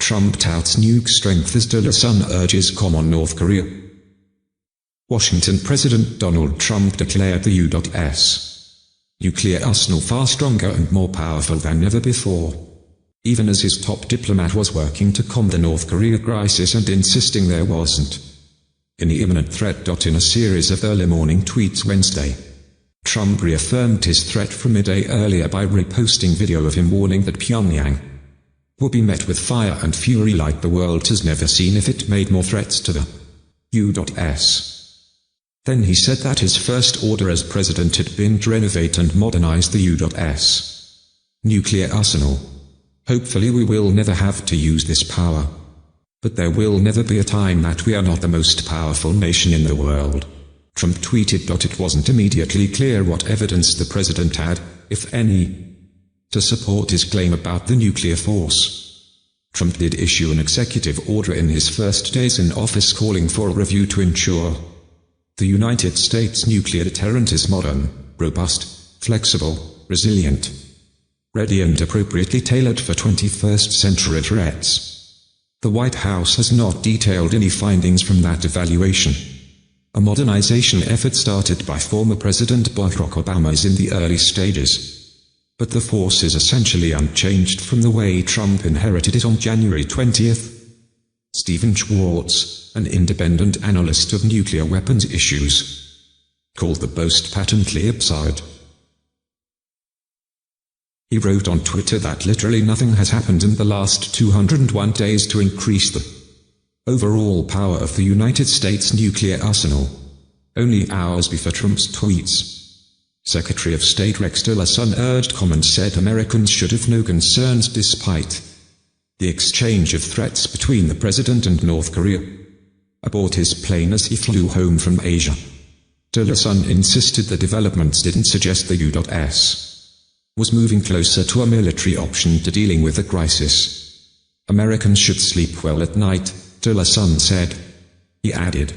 Trump touts nuke strength as Tillerson urges calm on North Korea. Washington. President Donald Trump declared the U.S. nuclear arsenal far stronger and more powerful than ever before, even as his top diplomat was working to calm the North Korea crisis and insisting there wasn't any imminent threat. In a series of early morning tweets Wednesday, Trump reaffirmed his threat from a day earlier by reposting video of him warning that Pyongyang will be met with fire and fury like the world has never seen if it made more threats to the U.S. Then he said that his first order as president had been to renovate and modernize the U.S. nuclear arsenal. Hopefully we will never have to use this power. But there will never be a time that we are not the most powerful nation in the world. Trump tweeted. It wasn't immediately clear what evidence the president had, if any, to support his claim about the nuclear force. Trump did issue an executive order in his first days in office calling for a review to ensure the United States nuclear deterrent is modern, robust, flexible, resilient, ready and appropriately tailored for 21st century threats. The White House has not detailed any findings from that evaluation. A modernization effort started by former President Barack Obama is in the early stages, but the force is essentially unchanged from the way Trump inherited it on January 20th. Stephen Schwartz, an independent analyst of nuclear weapons issues, called the boast patently absurd. He wrote on Twitter that literally nothing has happened in the last 201 days to increase the overall power of the United States nuclear arsenal. Only hours before Trump's tweets, Secretary of State Rex Tillerson urged calm and said Americans should have no concerns despite the exchange of threats between the president and North Korea. Aboard his plane as he flew home from Asia, Tillerson insisted the developments didn't suggest the U.S. was moving closer to a military option to dealing with the crisis. Americans should sleep well at night, Tillerson said. He added,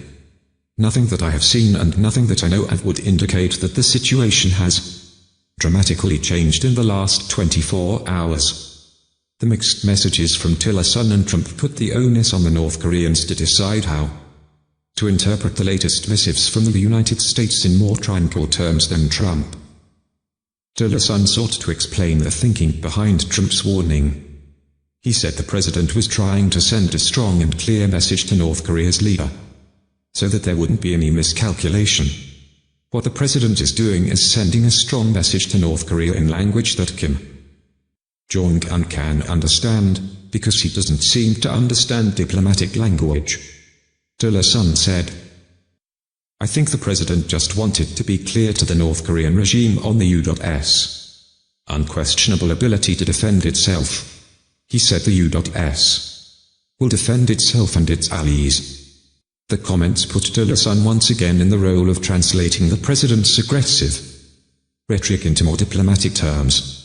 "Nothing that I have seen and nothing that I know of would indicate that the situation has dramatically changed in the last 24 hours." The mixed messages from Tillerson and Trump put the onus on the North Koreans to decide how to interpret the latest missives from the United States in more tranquil terms than Trump. Tillerson sought to explain the thinking behind Trump's warning. He said the president was trying to send a strong and clear message to North Korea's leader, so that there wouldn't be any miscalculation. What the president is doing is sending a strong message to North Korea in language that Kim Jong-un can understand, because he doesn't seem to understand diplomatic language. Tillerson said, "I think the president just wanted to be clear to the North Korean regime on the U.S. unquestionable ability to defend itself. He said the U.S. will defend itself and its allies." The comments put Tillerson once again in the role of translating the president's aggressive rhetoric into more diplomatic terms,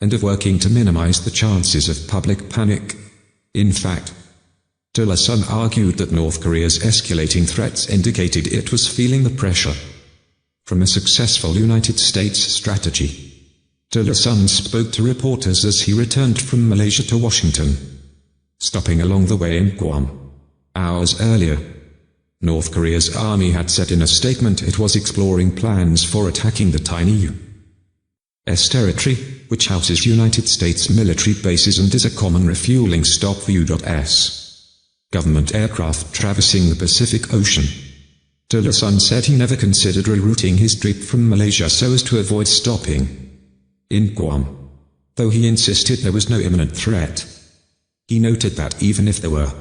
and of working to minimize the chances of public panic. In fact, Tillerson argued that North Korea's escalating threats indicated it was feeling the pressure from a successful United States strategy. Tillerson spoke to reporters as he returned from Malaysia to Washington, stopping along the way in Guam. Hours earlier, North Korea's army had said in a statement it was exploring plans for attacking the tiny U.S. territory, which houses United States military bases and is a common refueling stop for U.S. government aircraft traversing the Pacific Ocean. Tillerson said he never considered rerouting his trip from Malaysia so as to avoid stopping in Guam, though he insisted there was no imminent threat. He noted that even if there were,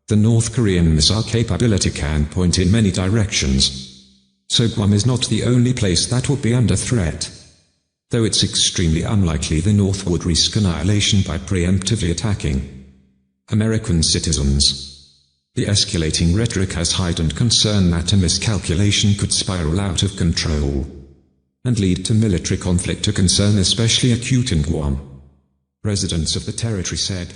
the North Korean missile capability can point in many directions, so Guam is not the only place that would be under threat, though it's extremely unlikely the North would risk annihilation by preemptively attacking American citizens. The escalating rhetoric has heightened concern that a miscalculation could spiral out of control and lead to military conflict, a concern especially acute in Guam, residents of the territory said.